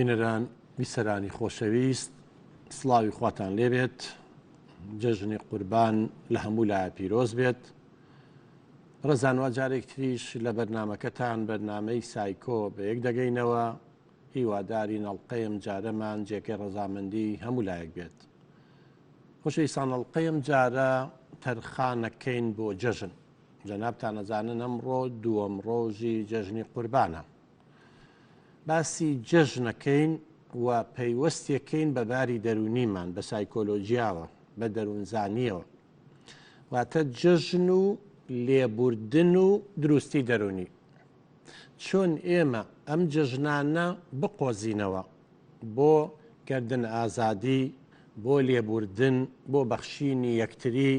بینەران بیسەرانی خۆشەویست، سڵاوی خواتان لێبێت، جەژنی قوربان لە هەموو لایە پیرۆز بێت. ڕەزانوا جارێک تریش لە بەرنامەکەتان بەرنامەی سایکۆ بە یەک دەگەینەوە، هیواداری نەڵقەیەم جارەمان جێکەی ڕەزامەندی هەموو لایەک بێت. خۆشەویستان، نەڵقەیەم جارە تەرخانەکەین بۆ جەژن. جەنابتان ئەزانن ئەمڕۆ دووەم ڕۆژی جەژنی قوربانە. باسی جەژنەکەین و پەیوەستیەکەین بە باری دەرونیمان، بە سایکۆلۆژیاوە، بە دەروونزانیەوە، واتە جەژن و لێبوردن و دروستی دەرونی. چۆن ئێمە ئەم جەژنانە بقۆزینەوە بۆ کردن ئازادی، بۆ لێبوردن، بۆ بەخشینی یەکتری،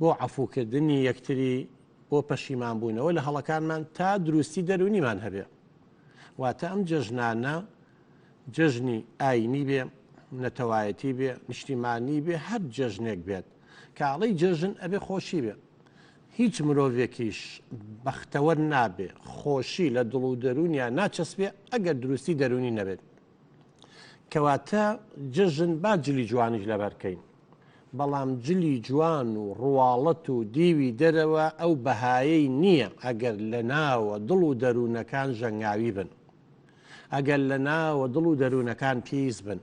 بۆ عەفوکردنی یەکتری، بۆ پەشیمانبوونەوە لە هەڵەکانمان تا دروستی دەرونیمان هەبێ. واتە ئەم جەژنانە جەژنی ئاینی بێ، نەتەوایەتی بێ، نیشتیمانی بێ، هەر جەژنێک بێت کاڵەی جەژن ئەبێ خۆشی بێ. هیچ مرۆڤێکیش بەختەوەر نابێ، خۆشی لە دڵ و دەرونیان ناچەسبێ ئەگەر دروستی دەرونی نەبێت. کەواتە جەژن با جلی جوانیش لەبەرکەین، بەڵام جلی جوان و ڕواڵەت و دیوی دەرەوە ئەو بەهایەی نییە ئەگەر لە ناوە دڵ و دەروونەکان ژەنگاوی بن، ئەگەر لە ناوە دڵ و دەروونەکان پیس بن،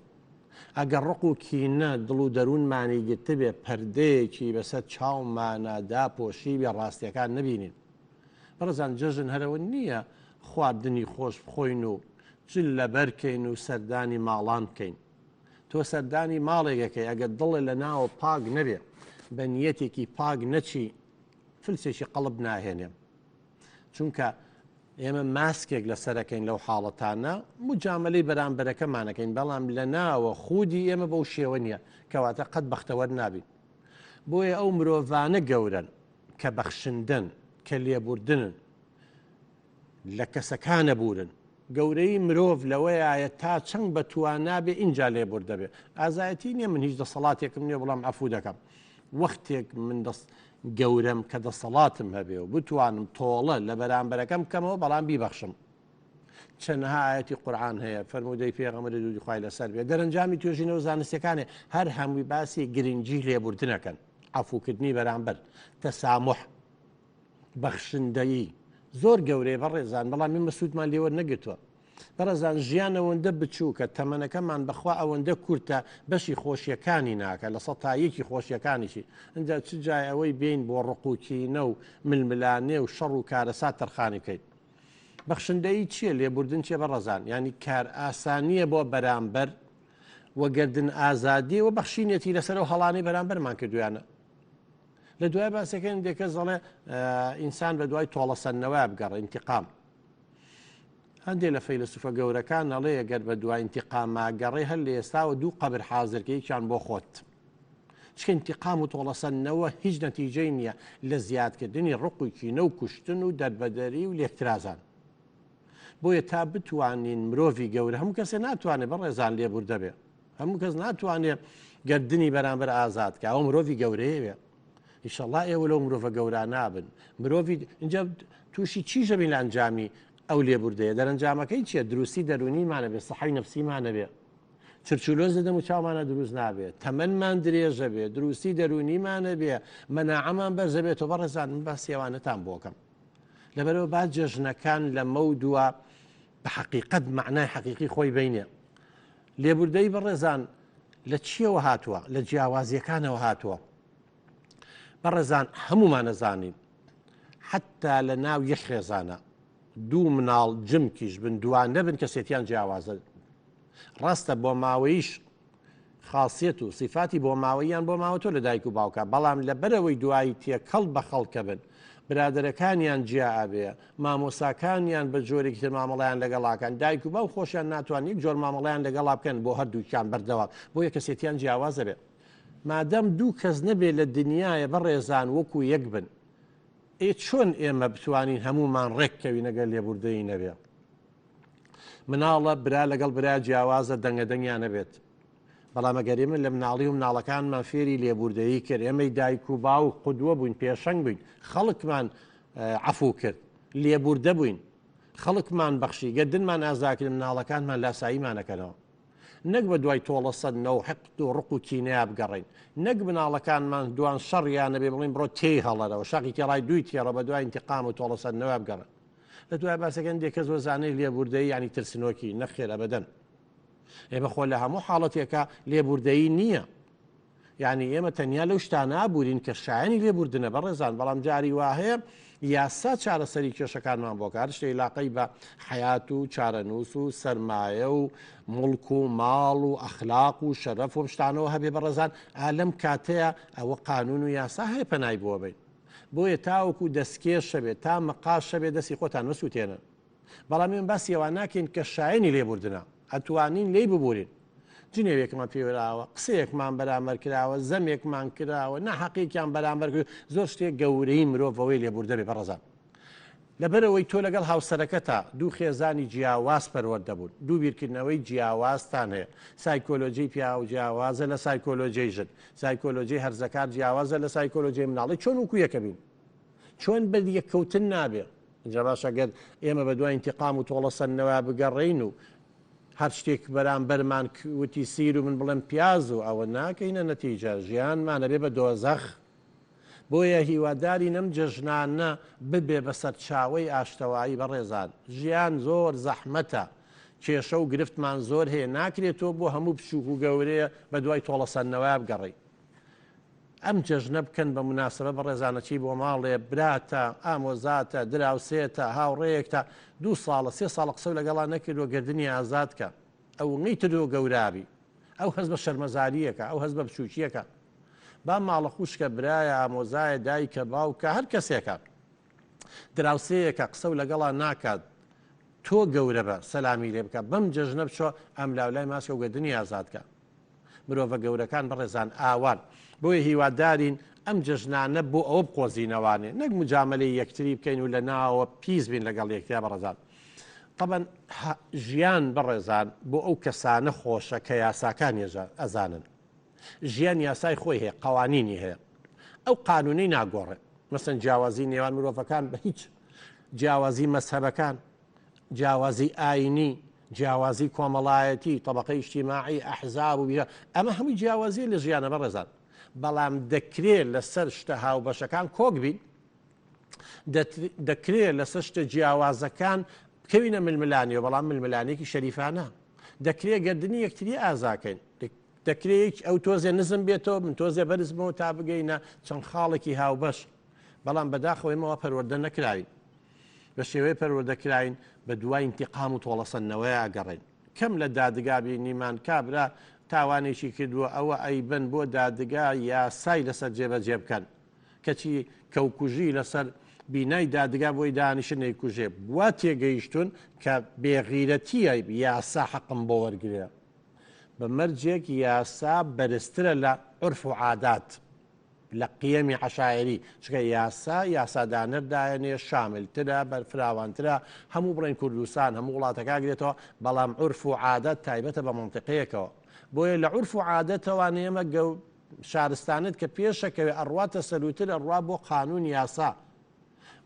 ئەگەر ڕق و کینە دڵ و دەروونمانی گرتە بێ، پەردەیەکی بەسەر چاومانە داپۆشی بێ، ڕاستیەکان نبینین. بەڕێزان، جەژن هەرەوە نییە خواردنی خۆش بخۆین و جل لەبەرکەین و سەردانی ماڵان بکەین. تۆ سەردانی ماڵێکەکەی ئەگەر دڵێ لە ناوە پاک نەبێ، بە نیەتێکی پاک نەچی، فلسێکی قەڵب ناهێنێ. چونکە ئێمە ماسکێک لەسەرەکەین لەو حاڵەتانە، مجاملەی بەرامبەرەکەمانەکەین، بەڵام لە ناوە خودی ئێمە بەو شێوە نییە، کەواتە قەت بەختەوەر نابین. بۆیە ئەو مرۆڤانە گەورن کە بەخشندن، کە لێبوردنن، لە کەسەکانە بورن. گەورەی مرۆڤ لەوەیە تا چەند بەتوانە بێ ئینجا لێبوردە بێ. ئازایەتی نییە من هیچ دەسەڵاتێکم نییە بەڵام عەفوو دەکەم. وەختێک من گەورەم کە دەسەڵاتم هەبێ و بتوانم تۆڵە لە بەرامبەرەکەم بکەمەوە، بەڵام بیبەخشم. چەندها ئایەتی قورئان هەیە فەرموودەی پێغەمبەری دوودی خوای لەسەر بێ. دەرەنجامی توێژینەوە زانستیەکانێ هەر هەمووی باسی گرنگی لێبوردنەکەن، عەفوکردنی بەرامبەر، تەسامح، بەخشندەیی زۆر گەورەیە بەڕێزان، بەڵام من مەسوودمان لێوە نەگرتووە. بەڕێزان، ژیان ئەوەندە بچووکە، تەمەنەکەمان بەخوا ئەوەندە کورتە، بەشی خۆشیەکانی ناکە لە سەتایەکی خۆشیەکانیشی. ئەنجا چ جای ئەوەی بین بۆ ڕقوکینە و ململانێ و شەڕ و کارەسات تەرخانی بکەیت. بەخشندەیی چییە؟ لێبوردن چیە بەڕێزان؟ ینی کار ئاسانیە بۆ بەرامبەر وەگەردن ئازادی و بەخشینێتی لەسەر و هەڵانی بەرامبەرمان کردویانە. لە دوای باسەکەن دێکە زەڵێ ئینسان بە دوای تۆڵەسەندنەوە بگەڕێ، ئینتیقام. هەندێک لە فەیلسوفە گەورەکان ئەڵێ ئەگەر بە دوای ئینتیقاما گەڕێ، هەر لە ئێستاوە دوو قەبر حازرکەیەکیان بۆ خۆت. چکە ئینتیقام و تۆڵەسەندنەوە هیچ نەتیجەی نییە لە زیادکردنی ڕقی کینە و کوشتن و دەربەدەری و لێکترازان. بۆیە تا بتوانین مرۆڤی گەورە، هەموو کەسێ ناتوانێت بەڕێزان لێبوردە بێ، هەموو کەس ناتوانێت گەردنی بەرامبەر ئازاد کە ئەوە مرۆڤی گەورەیە بێ. ئیشەڵڵا ئێوە لەو مرۆڤە گەورە نابن. مرۆڤی اینجا تووشی چیژە بین لە ئەنجامی ئەو لێبوردەیە؟ دەرەنجامەکەی چییە؟ دروستی دەرونیمانە بێ، سەحەی نەفسیمانە بێ، چرچولۆز دەدەم و چاومانە دروست نابێت، تەمەنمان درێژە بێ، دروستی دەرونیمانە بێ، مەناعەمان بەرزە بێتەوە. بەڕێزان، من باسی ئەوانەتان بۆکەم. لەبەرەوە با جەژنەکان لە مەودووە بە حەقیقەت معنای حەقیقی خۆی بینێ. لێبوردەی بەڕێزان لە چیەوە هاتووە؟ لە جیاوازیەکانەوە هاتووە. بەڕێزان، هەمومان نەزانین حتا لە ناو یەک خێزانە دوو مناڵ جمکیش بن دوان نەبن کەسێتیان جیاوازە ڕاستە بۆ ماوەیش خاصیت و سیفاتی بۆ ماوەیان بۆ ماوە تۆ لە دایک و باوکە بەڵام لەبەرەوەی دوایی تێکەڵ بە خەڵکە بن برادەرەکانیان جیا ئابێ مامۆساکانیان بە جۆرێکی تر مامەڵیان لەگەڵاکان دایک و باو خۆشیان ناتوان یەک جۆر مامەڵیان لەگەڵا بکەن بۆ هەردووکیان بەردەوا بۆ یە کەسێتیان جیاوازە بێ مادەم دوو کەس نەبێ لە دنیاە بەڕێزان وەکو یەک بن چۆن ئێمە بتوانین هەمومان ڕێککەوی نەگەر لێبوردەیی نەبێ مناڵە برا لەگەڵ برا جیاوازە دەنگەدەنگیان نەبێت بەڵام ئەگەر ئێمە لە مناڵی و مناڵەکانمان فێری لێبوردەیی کرد ئێمەی دایک و باو قودوە بووین پێشەنگ بووین خەڵکمان عەفو کرد لێبوردە بووین خەڵکمان بەخشی گەردنمان ئازاکرد مناڵەکانمان لاساییمانەکەنەوە نەک بە دوای تۆڵە سەدنەوە حقد و ڕق و کینەیە بگەڕین نەک مناڵەکانمان دوان شەڕیان نەبێ بڵین بڕۆ تێی هەڵەرەوە شەقی تێڕای دوی تێڕە بە دوای ئینتیقام و تۆڵە سەدنەوە بگەڕن لە دوای باسەکەن دێکە زۆر زانەی لێبوردەیی ینی ترسنۆکی نەخێرە بەدەن ئێمە خۆ لە هەموو حاڵەتێکە لێبوردەیی نییە یعنی ئێمە تەنیا لەو شتانە بوورین کە شایانی لێبوردنە بەڕێزان بەڵام جاری وا هەیە یاسا چارەسەری کێشەکانمان بۆ کار شتێ لاقەی بە حیات و چارەنووس و سەرمایە و مڵک و ماڵ و ئەخلاق و شەرەف و شتانەوە هەبێ بەڕێزان ئالەم کاتەیە ئەوە قانون و یاسا هەیە پەنای بۆ بین بۆیە تاوەکو دەستکێشە بێت تا مەقاشە بێ دەستی خۆتان مەسووتێنن بەڵام من باسی ئەوە ناکەین کە شایانی لێبوردنە ئەتوانین لێی ببورین جنێوێکمان پێوراوە قسەیەکمان بەرامبەر کراوە زەمێکمان کراوە نەحەقیکیان بەرامبەر کرد زۆر شتێک گەورەی مرۆڤەوەی لێبوردە بێ بەڕەزان لەبەرەوەی تۆ لەگەڵ هاوسەرەکەتە دوو خێزانی جیاواز پەروەردە بوون دوو بیرکردنەوەی جیاوازتان هەیە سایکۆلۆژی پیا و جیاوازە لە سایکۆلۆژیی ژن سایکۆلۆژی هەرزەکار جیاوازە لە سایکۆلۆژی مناڵی چۆن وەکو یەکە بین چۆن بە یەککەوتن نابێ اینجا باشە گەر ئێمە بە دوای ئینتیقام و تۆڵە سەدنەوە بگەڕێین و هەر شتێک بەرامبەرمان وتی سیر و من بڵێم پیاز و ئەوە ناکەینە نەتیجە ژیانمانە بێ بە دۆزەخ بۆیە هیواداری نەم جەژنانە ببێ بەسەر چاوەی ئاشتەوایی بەڕێزان ژیان زۆر زەحمەتە کێشە و گرفتمان زۆر هەیە ناکرێتەوە بۆ هەموو بچووک و گەورەیە بە دوای تۆڵە سەدنەوە بگەڕی ئەم جەژنە بکەن بە مناسبە بەڕێزانەچی بۆ ماڵێ براتە ئامۆزاتە دراوسێتە هاوڕەیەکتە 2 ساڵە 3 ساڵ قسە لەگەڵا نەکردوە گردنی ئازادکە ئەو نیترۆ گەورابی ئەو هەز بە شەرمەزاریەکە ئەو هەز بە بچووکیەکە با ماڵە خوشکە برایە ئامۆزایە دایکە باوکە هەر کەسێکە دراوسەیەکە قسە و لەگەڵا ناکات تۆ گەورە بە سەلامی لێ بکە بەم جەژنە بچۆ ئەم لاولای ماسکە و گردنی ئازادکە مرۆڤە گەورەکان بەڕێزان ئاوان بۆیە هیوادارین ئەم جەژنانە بۆ ئەوە بقۆزینەوانێ نەک مجاملەی یەکتری بکەین و لە ناوە پیس بین لەگەڵ یەکتیا بەڕێزان طبعا ژیان بەڕێزان بۆ ئەو کەسانە خۆشە کە یاساکان ئەزانن ژیان یاسای خۆی هەیە قوانینی هەیە ئەو قانونەی ناگۆڕێ مەسەن جیاوازی نێوان مرۆڤەکان بە هیچ جیاوازی مەسهەبەکان جیاوازی ئاینی جیاوازی کۆمەڵایەتی طبقەی اجتیماعی ئەحزاب و بیرە ئەمە هەمووی جیاوازی لە ژیانە بەڕێزان بەڵام دەکرێت لەسەر شتە هاوبەشەکان کۆک بین دەکرێت لەسەر شتە جیاوازەکان بکەوینە ململانیەوە بەڵام ململانێکی شەریفانە دەکرێت گردنی یەکتری ئازاکەین دەکرێت ئەو تۆزێ نزم بێتەوە من تۆزێ بەرزمەوە تا بگەینە چەند خاڵێکی هاوبەش بەڵام بەداخەوەیمەوە پەروەردە نەکراوین بە شێوەیە پەروەردەکراین بە دوای ئینتیقام و تۆڵە سەدنەوەیە ئەگەڕین کەم لە دادگا بینیمان کابرا تاوانێکی کردووە ئەوە ئەیبن بۆ دادگا یاسای لەسەر جێبەجێ بکەن کەچی کەوکوژی لەسەر بینای دادگا بۆی دانیشت نەیکوژێ وا تێگەیشتون کە بێغیرەتیە یاسا حەقم بۆ وەرگرێ بە مەرجێک یاسا بەرزترە لە عورف و عادات لە قیەمی عەشایری چکە یاسادانەردایەنێ شاملترە بەرفراوانترە هەموو بڵێن کوردستان هەموو وڵاتەکە گرێتەوە بەڵام عورف و عادەت تایبەتە بە مەنتیقەیەکەوە بۆیە لە عورف و عادەتەوە ئێمە شارستانت کە پێشەکەوێ ئەڕواتە سەروتر ئەڕوا بۆ قانون یاسا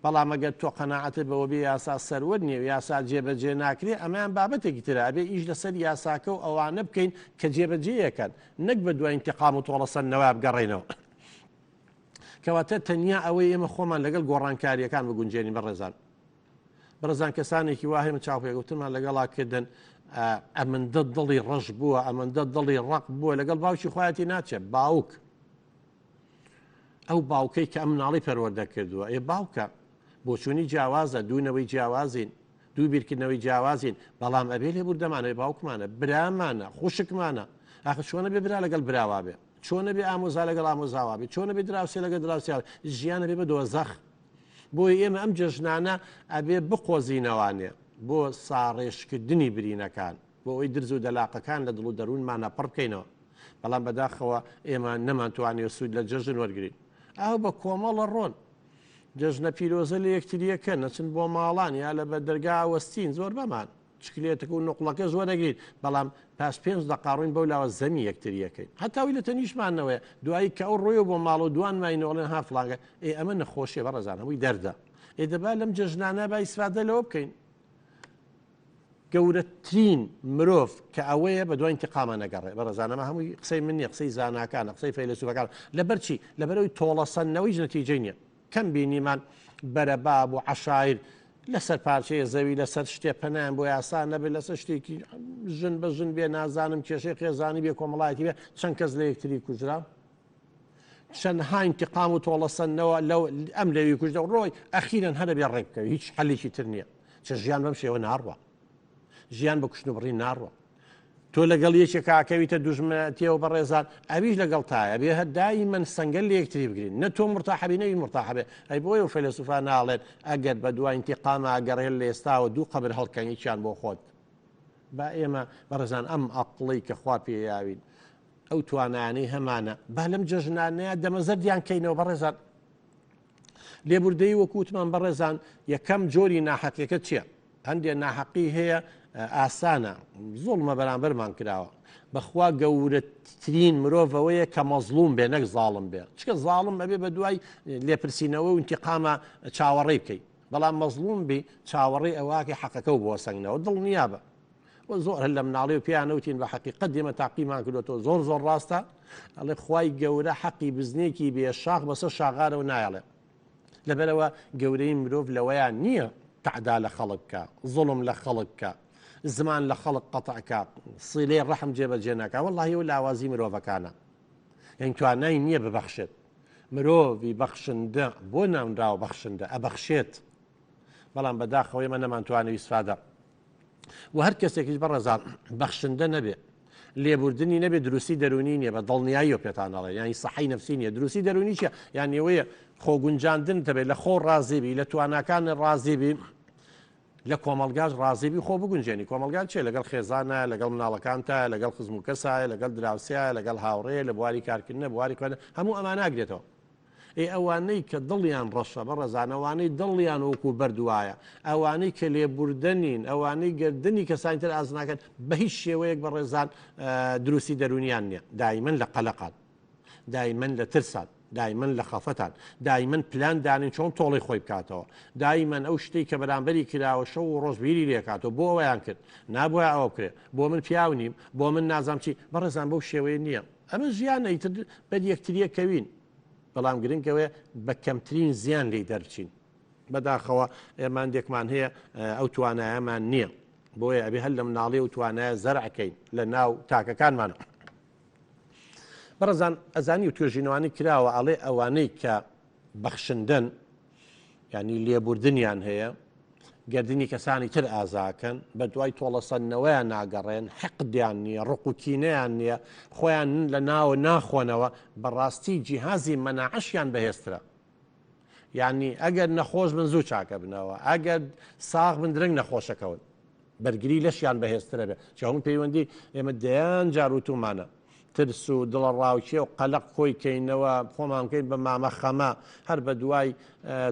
بەڵام ئەگەر تۆ قەناعەتت بەوە بێ یاسا سەروەر نییە یاسا جێبەجێ ناکرێ ئەمەیان بابەتێکی ترە ئەبێ ئیش لەسەر یاساکە و ئەوانە بکەین کە جێبەجێیەکەن نەک بە دوای ئینتیقام و تۆڵە سەدنەوە بگەڕێنەوە کەواتە تەنیا ئەوەی ئێمە خۆمان لەگەڵ گۆڕانکاریەکان بگونجێنین بەڕێزان کەسانێکی وا هەیە چاوپێگوتنمان لەگەڵاکردن ئەمەندە دڵی ڕەش بووە ئەمەندە دڵی ڕق بووە لەگەڵ باوکی خۆیەتی ناچێت باوک ئەو باوکەی کە ئەم مناڵی پەروەردە کردووە ئێ باوکە بۆچوونی جیاوازە دوونەوەی جیاوازین دوو بیرکردنەوەی جیاوازین بەڵام ئەبێ لێبوردەمانەوەی باوکمانە برامانە خوشکمانە ئاخ چۆنە بێ برا لەگەڵ براوا بێ چۆنە بێ ئامۆزا لەگەڵ ئامۆزاوا بێ چۆنە بێ دراوسێ لەگەڵ دراوسیا ژیانە بێ بە دۆزەخ بۆی ئێمە ئەم جەژنانە ئەبێ بقۆزینەوانێ بۆ ساڕێشکردنی برینەکان بۆ ئەوی درز و دەلاقەکان لە دڵ و دەروونمانە پڕ بکەینەوە بەڵام بەداخەوە ئێمە نەمانتوانێت سوود لە جەژن وەرگین ئەو بە کۆمەڵە ڕۆن جەژنە پیرۆزە لە یەکتریەکە نەچن بۆ ماڵان یا لە بە دەرگا وەستین زۆر بەمان چکلێتەکە و نقڵەکە زۆر دەگرین بەڵام پاش 5 دقاڕوین بەو لاوە زەمی یەکتریەکەی هەتاوی لە تەنیشمانەوەی دوایی کە ئەو ڕۆیە بۆ ماڵ و دوان ماینەوەڵێن هافڵانگە ئەمە نەخۆشیە بەڕێزان هەمووی دەردە دەبا لەم جەژنانە با ئیسفادە لەوە بکەین گەورەترین مرۆڤ کە ئەوەیە بە دوای انتقامە نەگەڕێ بەڕێزانەمە هەمووی قسەی من نیە قسەی زاناکانە قسەی فەیلسوفەکان لەبەرچی لەبەرەوەی تۆڵەسەندنەوەی نەتیجەی نییە کەم بینیمان بەرەباب و عەشایر لەسەر پارچەیە زەوی لەسەر شتێ پەنایان بۆ یاسا نەبێت لەسەر شتێکی ژن بە ژن بێ نازانم کێشەی خێزانی بێ کۆمەڵایەتی بێ چەند کەس لە یەکتری کوژرا چەندها انتقام و تۆڵەسەندنەوە لەو ئەم لەوی کوژدە ڕۆی ئەخیرەن هەرە بێ ڕێک بکەوی هیچ حەلێکی تر نییە چە ژیان بەم شێوە ناڕوە ژیان بە کوشتن و بڕی ناڕوە تۆ لەگەڵ یەکێک کاکەویتە دوژمەتیەوە بەڕێزان ئەویش لەگەڵ تایە بێ هەدایی من سەنگەل لە یەکتری بگرین نە تۆ مرتاحەبی نەوی مرتاحەبێ ئەی بۆی و فەیلسوفا ناڵێن ئەگەر بە دوای انتقامە ئەگەڕێن لە ئێستاوە دوو قەبر هەڵکەنییان بۆ خۆت با ئێمە بەڕێزان ئەم ئەقڵەی کە خوا پێیاوین ئەو توانانەی هەمانە با لەم جەژنانەیە دەمەزەردیان کەینەوە بەڕێزان لێبوردەی وەکوتمان بەڕێزان یەکەم جۆری ناحەقیەکە چییە هەندێک ناحەقی هەیە ئاسانە زوڵمە بەرامبەرمان کراوە بەخوا گەورەترین مرۆڤەوەیە کە مەزلوم بێ نەک زاڵم بێ چکە زاڵم ئەبێ بە دوای لێپرسینەوە و انتقامە چاوەڕێ بکەیت بەڵام مەزلوم بی چاوەڕێ ئەواکە حەقەکە و بۆ سەنگنەوە دڵ نیابە زۆر هەر لە مناڵی و پیانەوتین بە حەقیقەت دێمە تاقیمان کردوەوە زۆر زۆر ڕاستە ئەڵێ خوای گەورە حەقی بزنێکی بێ شاخ بەسەر شاغارەوە نایەڵێ لەبەرەوە گەورەی مرۆڤ لەوەیان نییە تعدا لە خەڵککە زڵم لە خەڵککە زمان لە خەڵک قەتعکە سیلەی ڕەحم جێبەجێ ناکە وەڵڵاهی و لاوازی مرۆڤەکانە یعنی توانای نییە ببەخشێت مرۆڤی بەخشندە بۆ ناونراوە بەخشندە ئەبەخشێت بەڵام بەداخەوەی ئێمە نەمانتوانێت ئیسفادە و هەر کەسێکیش بەڕێزان بەخشندە نەبێ لێبوردنی نەبێ دروستی دەرونی نیە بە دڵنیایی و پێتانەڵێ ینی سەحەی نەفسی نیە دروستی دەرونی چیە یان ئەوەیە خۆگونجاندن دەبێت لە خۆ ڕازیبی لە تواناکان ڕازیبی لە کۆمەلگاش ڕازیبی خۆ بگونجێنی کۆمەلگان چێ لەگەڵ خێزانە لەگەڵ مناڵەکانتە لەگەڵ خزم و کەسایە لەگەڵ دراوسایە لەگەڵ هاوڕێ لە بواری کارکردنە بواری خوێنە هەموو ئەمان ناگرێتەوە ئەوانەی کە دڵیان ڕەشە بەڕێزانەوانەی دڵیان وەکو بەردوایە ئەوانەی کە لێبوردنین ئەوانەی گردنی کەسانتر ئازناکەن بە هیچ شێوەیەک بەڕێزان دروستی دەرونیان نییە دایمەن لە قەلەقات دایمەن لە ترسات دایمەن لە خەفەتان دایمەن پلان دانین چۆن تۆڵی خۆی بکاتەوە دایمەن ئەو شتەی کە بەرامبەری کراوە شەو و ڕۆژبیری لێکاتەوە بۆ ئەویان کرد نابووە ئەوە بکرێ بۆ من پیاو نیم بۆ من نازام چی بەڕێزان بەو شێوەیە نییە ئەمە ژیان ئیتر بەد یەکتریە کەوین بەڵام گرنگەوەی بە کەمترین زیان لی دەرچین بەداخەوە ئێماندێکمان هەیە ئەو توانایەمان نییە بۆیە ئەبێ هەر لە مناڵی و توانایە زەرعەکەین لە ناو تاکەکانمانە بەڕێزان ئەزانی و توێژینەوانی کراوە ئەڵێ ئەوانەی کە بەخشندن ینی لێبوردنیان هەیە گردنی کەسانی تر ئازاکەن بە دوای تۆڵەسەندنەوەیان ناگەڕێن حەقدیان نییە ڕقوکینەیان نییە خۆیان لە ناوە ناخۆنەوە بەڕاستی جیهازی مەناعەشیان بەهێزترە یعنی ئەگەر نەخۆش بن زوو چاکە بنەوە ئەگەر ساغ بن درنگ نەخۆشەکەون بەرگری لەشیان بەهێزترە بێ چاون پەیوەندی ئێمە دەیان جاروتومانە ترس و دڵە ڕاوچێ و قەلق خۆی کەینەوە خۆمان بکەین بە مامە خەمە هەر بە دوای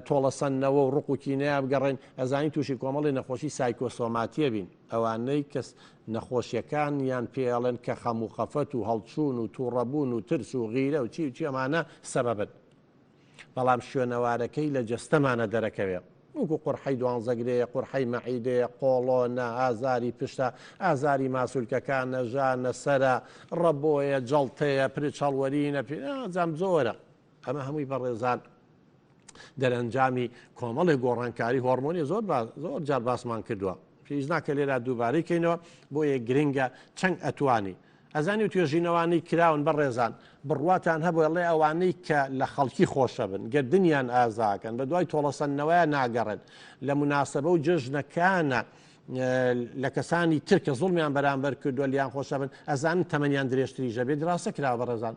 تۆڵەسەندنەوە و ڕقوکینەیە بگەڕێن ئەزانی تووشی کۆمەڵی نەخۆشی سایکۆسۆماتیە بین ئەوانەی کەس نەخۆشیەکان یان پێڵێن کە خەم و خەفەت و هەڵچوون و تووڕەبوون و ترس و غیرە و چی ئەمانە سەبەبن بەڵام شوێنەوارەکەی لە جەستەمانە دەرەکەوێت وەکو قورحەی دوانزەگرەیە قورحەی مەعیدەیە قۆڵۆنە ئازاری پشتە ئازاری ماسوولکەکانە ژانە سەرە ڕەبۆیە جەڵتەیە پرچەڵوەرینە جام زۆرە ئەمە هەمووی بەڕێزان دەرەنجامی کۆمەڵی گۆڕانکاری هۆرمۆنی زۆر جار باسمان کردووە پێویست ناکە لێرە دووبارەی کەینەوە بۆ یەک گرنگە چەند ئەتوانی ئەزانی و توێژینەوانی کراون بە ڕێزان بڕواتان هەبوو ئەڵێ ئەوانەی کە لە خەڵکی خۆشە بن گردنیان ئازاکەن بە دوای تۆڵەسەندنەوەیە ناگەڕێن لە مناسبە و جژنەکانە لە کەسانی تر کە زوڵمیان بەرامبەر کردووە لیان خۆشە بن ئەزانن تەمەنیان درێژتریژە بێت ڕاستە کراوە بە ڕێزان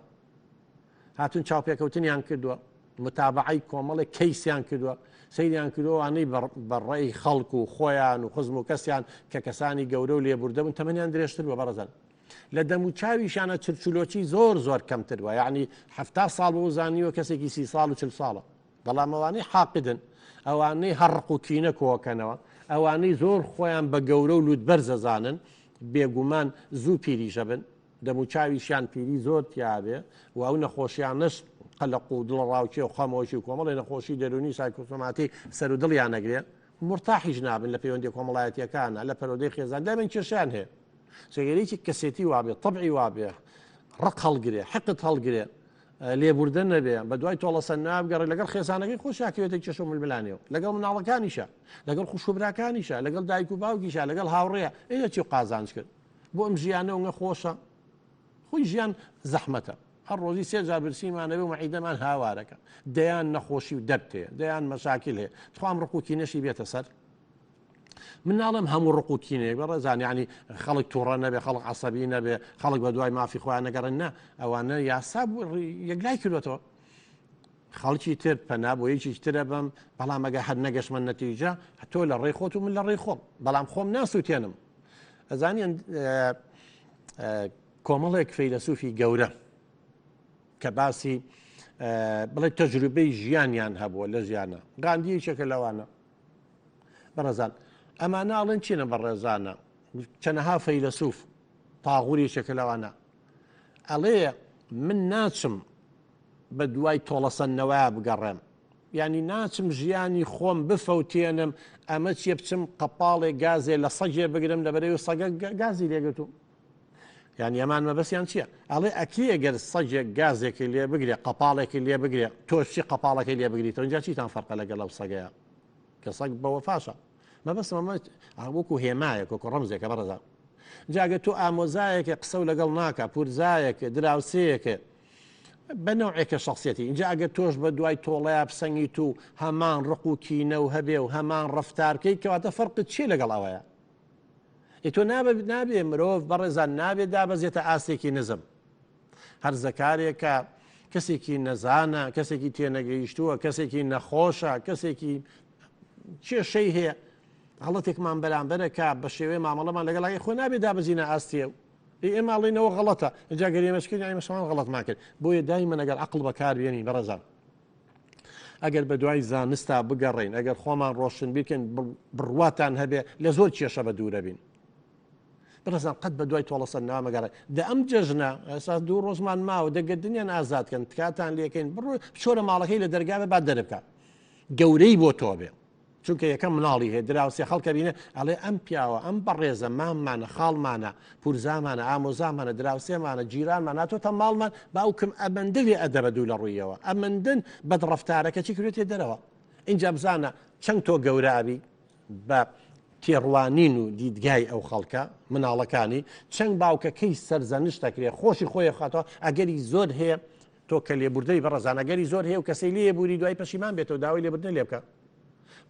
هاتون چاوپێکەوتنیان کردووە متابعی کۆمەڵێک کەیسیان کردووە سەیریان کردووانەی بەڕێی خەڵک و خۆیان و خزم و کەسیان کە کەسانی گەورە و لێبوردەبوون تەمەنیان درێژتر بووە بە ڕێزان لە دەم و چاویشانە چرچلۆکی زۆر کەمتر وە یعنی 70 ساڵ بۆ زانیوە کەسێکی 30 ساڵ و 40 ساڵە بەڵام ئەوانەی حاقدن ئەوانەی هەڕق و کینە کۆکەنەوە ئەوانەی زۆر خۆیان بە گەورە و لوتبەر زەزانن بێگومان زوو پیریژە بن دەم و چاویشیان پیری زۆر تیاابێ و ئەو نەخۆشییانش قەلق و دڵ ڕاوچی و خەمۆشی و کۆمەڵی نەخۆشی دەرونی سایکۆسۆماتی سەر و دڵیان نەگرێ مرتاحیش نابن لە پەیوەندی کۆمەڵایەتیەکانە لە پەرۆدەی خێزان دامن کێشیان هەیە سێگەرێکی کەسێتی وابێ طبعی وابێ ڕق هەڵگرێ حقت هەڵگرێ لێبوردن نەبێ بە دوای تۆڵەسەندنا بگەڕێ لەگەڵ خێزانەکەی خۆشاکەوێتە کێشە و ململانیەوە لەگەڵ مناڵەکانیشە لەگەڵ خوشوبراکانیشە لەگەڵ دایک و باوکیشە لەگەڵ هاوڕێە ئێە چی قازانج کرد بۆ ئەم ژیانە وگە خۆشە خۆی ژیان زەحمەتە هەر ڕۆژی سێ جار برسیمانەبێ و مەعیدەمان هاوارەکە دەیان نەخۆشی و دەرتەیە دەیان مەشاکل هەیە توام ڕقوکینەشی بێتە سەر من ناڵم هەموو ڕقوکینێک بە ڕێزان ینی خەڵک تووڕە نەبێ خەڵک عەسەبی نەبێ خەڵک بە دوای مافی خۆیان نەگەڕن نە ئەوانە یاسا یەکلای کردوێتەوە خەڵکی تر پەنا بۆ یەکی ترە بم بەڵام ئەگە هەر نەگەشتمە نەتیجە تۆ لە ڕێی خۆت و من لە ڕێی خۆم بەڵام خۆم ناسووتێنم ئەزانیان کۆمەڵێک فەیلسوفی گەورە کە باسی بڵێ تەجروبەی ژیانیان هەبووە لە ژیانە غاندیەکێکە لەوانە بەڕێزان ئەماناڵن چینە بە ڕێزانە چەنەها فەیلسوف تاغوریشێکە لەوانە ئەڵێ من ناچم بە دوای تۆڵەسەندنەوەیە بگەڕێم ینی ناچم ژیانی خۆم بفەوتێنم ئەمە چیە بچم قەپاڵێک گازێ لە سەگێ بگرم لەبەرەوەی سەگە گازی لێگرتو یعنی ئەمان مەبەستیان چییە ئەڵێ ئەکی ئەگەر سەگێک گازێکی لێ بگرێ قەپاڵێکی لێ بگرێ تۆشی قەپاڵەکەی لێ بگریتەوە اینجا چیتان فەرقە لەگەڵ ئەو سەگەیە کە سەگ بەوە فاشە مەبەستمە وەکو هێمایەک وەکو ڕەمزێکە بەڕێزان جاگە تۆ ئامۆزایەکە قسە و لەگەڵ ناکە پورزایەکە دراوسەیەکە بەنەوعێکە شخصیەتی اینجا ئەگەر تۆش بە دوای تۆڵەیە بسەنگیت و هەمان ڕق و کینە و هەبێ و هەمان ڕەفتارکەی کەواتە فەرقت چیە لەگەڵ ئەوەیە تۆ نابێ مرۆڤ بەڕێزان نابێت دابەزێتە ئاستێکی نزم هەر زەکارێکە کەسێکی نەزانە کەسێکی تێنەگەیشتووە کەسێکی نەخۆشە کەسێکی کێشەی هەیە هەڵەتێکمان بەرامبەرەکە بە شێوەیە مامەڵەمان لەگەڵی خۆ نابێت دابەزینە ئاستیە ئێماڵینەوە غەڵەتە اینجا گەریمەشکردی ئەمەشمان غەڵەتمان کرد بۆیە دایمەن ئەگەر عەقڵ بەکاربێنی بەڕێزان ئەگەر بە دوای زانستا بگەڕین ئەگەر خۆمان ڕۆشن بیکەن بڕواتان هەبێ لە زۆر کێشە بە دوورە بین بەڕێزان قەت بە دوای تۆڵەسەندنەوە مەگەڕێ دە ئەم جەژنە ئێستا دوو ڕۆژمان ماوە دەگەردنیان ئازادکەن تکاتان لێکەین بڕۆ چۆرە ماڵەکەی لە دەرگا بە بعد دەربکە گەورەی بۆ تۆ بێ چونکە یەکەم مناڵی هەیە دراوسێ خەڵکە بینێ ئەڵێ ئەم پیاوە ئەم بەڕێزە ماممانە خاڵمانە پورزامانە ئامۆزامانە دراوسێمانە جیرانمان ناتۆتە ماڵمان باوکم ئەمەندە لێ ئەدەبە دوو لە ڕوویەوە ئەمەندن بەدڕەفتارەکە چی کردێت دەرەوە اینجا بزانە چەند تۆ گەورابی بە تێڕوانین و دیدگای ئەو خەڵکە مناڵەکانی چەند باوکەکەی سەرزەنش دەکرێت خۆشی خۆی خاتەوە ئەگەری زۆر هەیە تۆ کە لێبوردەی بەڕێزان ئەگەری زۆر هەیە و کەسەی لێبووری دوای پەشیمان بێتەوە داوای لێبوردن لێ بکە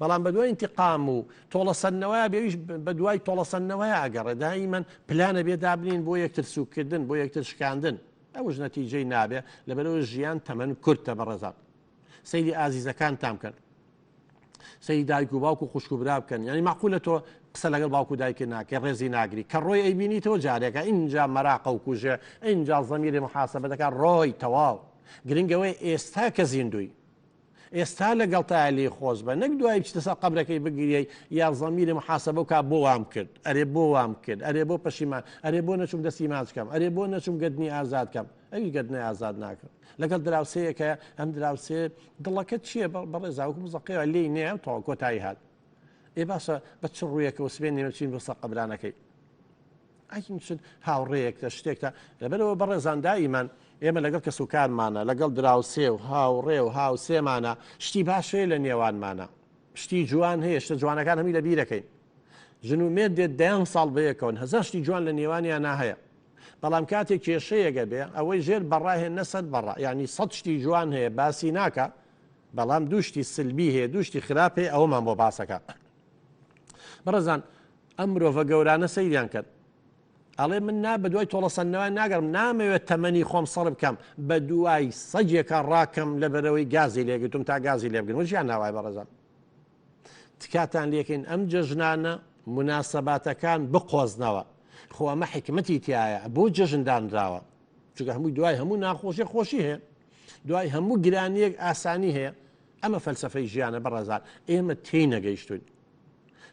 بەڵام بە دوای ئینتیقام و تۆڵەسەندنەوەیە بێویش بە دوای تۆڵەسەندنەوەیە ئەگەڕێ دایمەن پلانە بێ دابنین بۆ یەکتر سوکردن بۆ یەکتر شکاندن ئەوش نەتیجەی نابێ لەبەرەوە ژیان تەمەن کورتە بەڕێزان سەیری ئازیزەکان تام بکەن سەیری دایک و باوک و خوشک و برا بکەن ینی مەعقولە تۆ قسە لەگەڵ باوک و دایکت ناکەی ڕێزی ناگری کە ڕۆی ئەیبینیتەوە جارێکە اینجا مەراقە و کوژێ اینجا زەمیری محاسەبە دەکات ڕۆی تەواو گرنگەوەی ئێستا کە زیندوی ئێستا لەگەڵ تالی خۆش بە نەک دوای بچتەسە قەبرەکەی بگیری یا زەمیری محاسەبە و کا بۆ وام کرد ئەرێ بۆ وام کرد ئەرێ بۆ پەشیمان ئەرێ بۆ نەچوم دەستی ماچکەم ئەرێ بۆ نەچوم گەدنی ئازاد کەم ئەوی گەدنی ئازاد ناکەم لەگەڵ دراوسەیەکە ئەم دراوسێ دڵەکەت چییە بەڕێزاوکم زەقەوە لێی نییە تەواو کۆتایی هات ئێ باشە بە چ ڕوویەکەوە سبێن نێمە بچین بۆ سەر قەبرانەکەی ئەین شت هاوڕێیەکە شتێکتە لەبەرەوە بەڕێزان دائیمان ئێمە لەگەڵ کەس و کارمانە لەگەڵ دراوسێ و هاوڕێ و هاوسێمانە شتی باشەیە لە نێوانمانە شتی جوان هەیە شتە جوانەکان هەمی لە بیرەکەین ژن و مێردێت دەیان ساڵ بەیەکەون هەزار شتی جوان لە نێوانیان ناهەیە بەڵام کاتێک کێشەیەگە بێ ئەوەی ژێر بەڕاهێن نەسەد بەڕ ینی سەد شتی جوان هەیە باسی ناکە بەڵام دوشتی سلبی هەیە دوشتی خراپێ ئەوەمان بۆ باسەکە. بەڕێزان ئەم مرۆڤە گەورانە سەیریان کرد ئەڵێ من نا بە دوای تۆڵەسەندنەوە ناگەڕم نامەوێت تەمەنی خۆم سەڕ بکەم بە دوای سەجێکە ڕاکەم لە بەرەوەی گازی لێگرتم تا گازی لێ بگرن وژیان ناوای بەڕێزان تکاتان لێکەین ئەم جەژنانە مناسەباتەکان بقۆزنەوە خۆ ئەمە حکمەتی تایە بۆ جەژندانراوە چونکە هەمووی دوای هەموو ناخۆشی خۆشی هەیە دوای هەموو گرانیەک ئاسانی هەیە ئەمە فەلسەفەی ژیانە بەڕێزان ئێمە تێی نەگەیشتون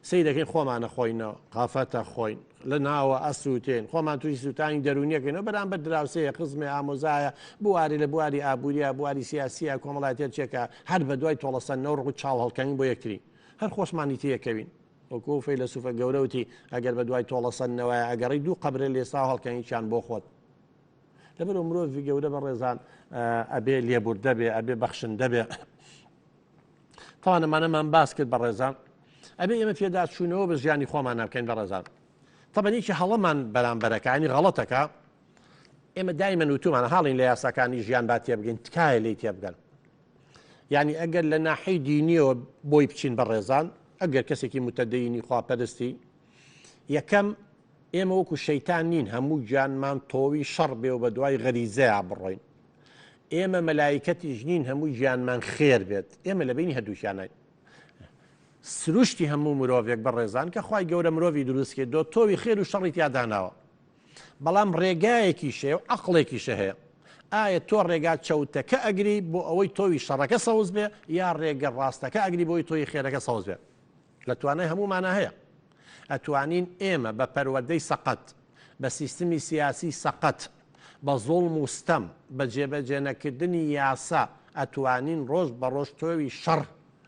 سەی دەکەین خۆمانە خۆینەوە قافەتە خۆین لە ناوە ئەسووتێن خۆمان توی سووتانی دەرونیەکەینەوە بەرامبەر دراوسەیە خزمێ ئامۆزایە بواری لە بواری ئابوووریە بواری سیاسیە کۆمەڵاتێت چێکە هەر بە دوای تۆڵەسەندنەوە ڕوو چاڵ هەڵکەین بۆ یەکتری هەر خۆشمانی تێیەکەوین وەکو فەیلسوفە گەورەوتی ئەگەر بە دوای تۆڵەسەندنەوە ئەگەڕی دوو قەبرە لێسا هەڵکەنیچیان بۆ خۆت لەبەر مرۆڤی گەورە بە ڕێزان ئەبێ لێبوردە بێ ئەبێ بەخشندە بێ تاوانەمانەمان باس کرد بە ڕێزان ئەبێ ئێمە پێدا چوونەوە بە ژیانی خۆمان ناکەین بە ڕێزان تەبەنیکی هەڵەمان بەرامبەرەکانی غەڵەتەکە ئێمە دایمەن وتومانە هاڵین لە یاساکانی ژیان با تێبگەین تکایە لی تێبگەن یعنی ئەگەر لە ناحەی دینیەوە بۆی بچین بە ڕێزان ئەگەر کەسێکی متەدەینی خواپەرستی یەکەم ئێمە وەکو شەیتان نین هەموو گیانمان تۆوی شەڕ بێ و بە دوای غەریزەیە بڕۆین ئێمە مەلایکەتیش نین هەموو گیانمان خێر بێت ئێمە لە بینی هەردووشیانای سروشتی هەموو مرۆڤێک بە ڕێزان کە خوای گەورە مرۆڤی دروست کرد دۆ تۆوی خێر و شەڕی تیاداناوە بەڵام ڕێگایەکی شێ و عەقڵێکیشە هەیە ئایا تۆ ڕێگا چەوتەکە ئەگری بۆ ئەوەی تۆوی شەڕەکە سەوز بێ یا ڕێگە ڕاستەکە ئەگری بۆی تۆی خێرەکە سەوز بێ لە توانای هەموومانە هەیە ئەتوانین ئێمە بە پەروەردەی سەقەت بە سیستمی سیاسی سەقەت بە زوڵم و ستەم بە جێبەجێنەکردنی یاسا ئەتوانین ڕۆژ بە ڕۆژ تۆوی شەڕ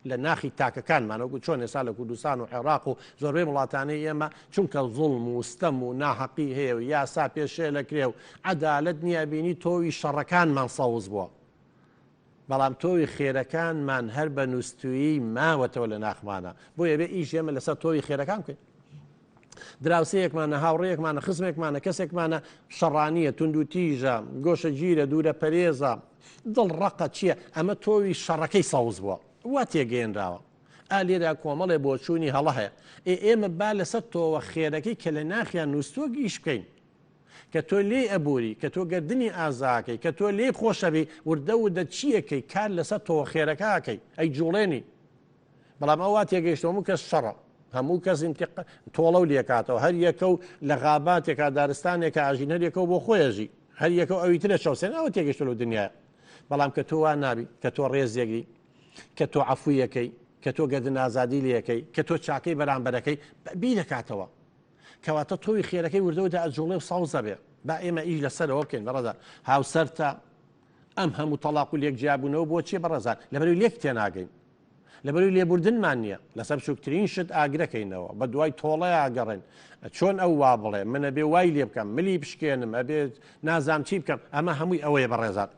لە ناخی تاکەکانمانەوەکو چۆن ێستا لە کوردستان و عێراق و زۆربەی وڵاتانەی ئێمە چونکە زوڵم و ستەم و ناحەقی هەیە و یاسا پێشێ لەکرێ و عەدالەت نییە بینی تۆوی شەڕەکانمان سەوز بووە بەڵام تۆوی خێرەکانمان هەر بە نووسویی ماوەتەوە لە ناخمانە بۆ یەبێ ئیش ئێمە لەسەر تۆوی خێرەکان بکەین دراوسەیەکمانە هاوڕێیەکمانە خزمێکمانە کەسێکمانە شەڕانیە تونند و تیژە گۆشە گیرە دوورە پەرێزە دڵ ڕقە چییە ئەمە تۆوی شەڕەکەی سەوز بووە وا تێگەێنراوە ئالێرا کۆمەڵێ بۆ چوونی هەڵە هەیە ئێمە با لەسەر تۆوە خێرەکەی کە لە ناخیان نووسۆ گیش بکەین کە تۆ لێ ئەبووری کە تۆ گەردنی ئازاکەی کە تۆ لێ خۆشەبی وردە وردە چیەکەی کار لەسەر تۆوە خێرەکەکەی ئەی جوڵێنی بەڵام ئەووا تێگەیشتەوە هەموو کەس شەڕە هەموو کەس تۆڵە و لێکاتەوە هەر یەکە و لە غاباتێکا دارستانێکە ئاژین هەر یەکە و بۆ خۆیەژی هەر یەکە ئەوی ترە چاوسێن ئەوە تێگەشتە لە دنیاە بەڵام کە تۆ وا نابی کە تۆ ڕێزێگری کە تۆ عەفوویەکەی کە تۆ گەردن ئازادی لەکەی کە تۆ چاکەی بەرامبەرەکەی بی دەکاتەوە کەواتە تۆوی خێرەکەی وردەوەدا ئەجوڵێ و ساوزە بێ با ئێمە ئیش لەسەرەوە بکەین بەڕێزان هاوسەرتە ئەم هەموو تەلاق و لێک جیابوونەوە بۆچی بەڕێزان لەبەروی لێک تێناگەین لەبەروی لێبوردنمان نییە لەسەر بچووکترین شت ئاگرەکەینەوە بە دوای تۆڵەی ئاگەڕێن چۆن ئەو وا بڵێ منە بێ وای لێ بکەم ملی بشکێنم ئەبێت نازام چی بکەم ئەمە هەمووی ئەوەیە بەڕێزان